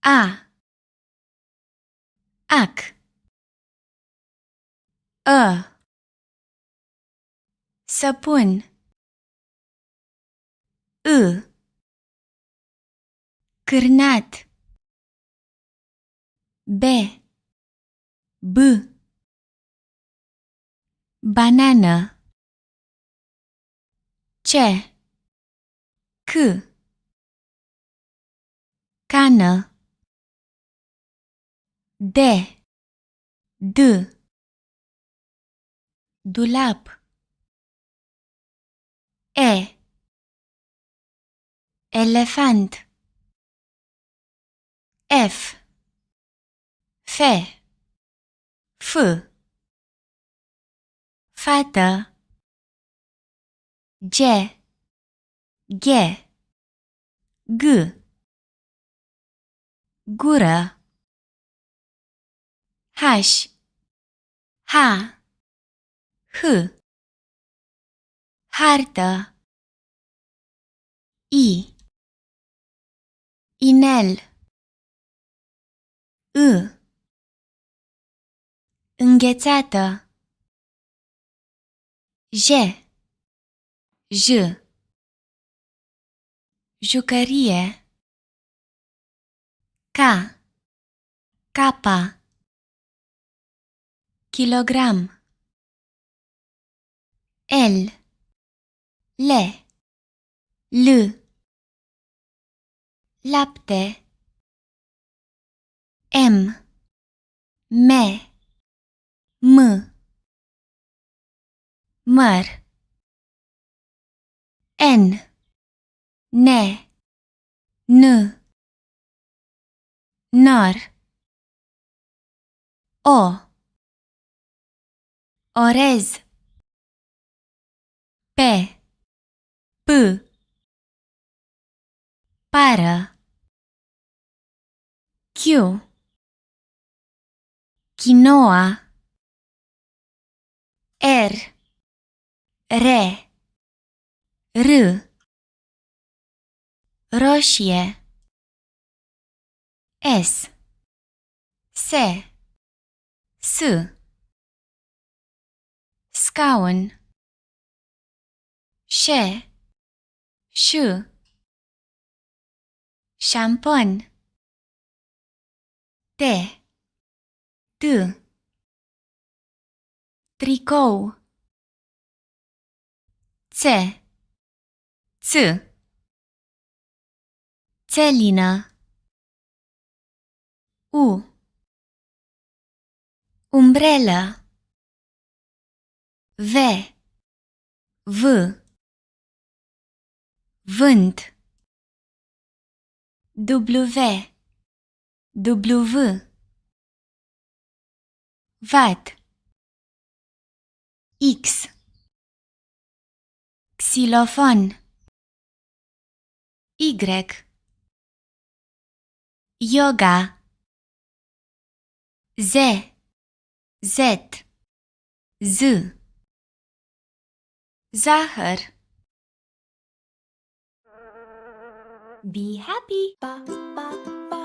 A. Ac. Ă. Săpun. Î. Cârnat. B. B. Banană. C. C. Cană. D. D. Dulap. E. Elefant. F. Fe. F. Fată. G. G. G. Gură. H. H. H. Hartă. I. Inel. Î. Înghețată. J. J. Jucărie. K. Capa. Kilogram. L. L. L. Lapte. M. Me. M. Măr. N. Ne. N. Nor. O. Orez. P. P. Pară. Q. Quinoa. R. Re. R. Roșie. S. Se. S. Scaun. Șe. Ș. Șampon. T. T. Tricou. Ț. Ț. Țelină. U. Umbrelă. V. V. Vânt. W. W. Vat. X. Xilofon. Y. Yoga. Z. Z. Z. Zahăr. Be happy. Ba, ba, ba.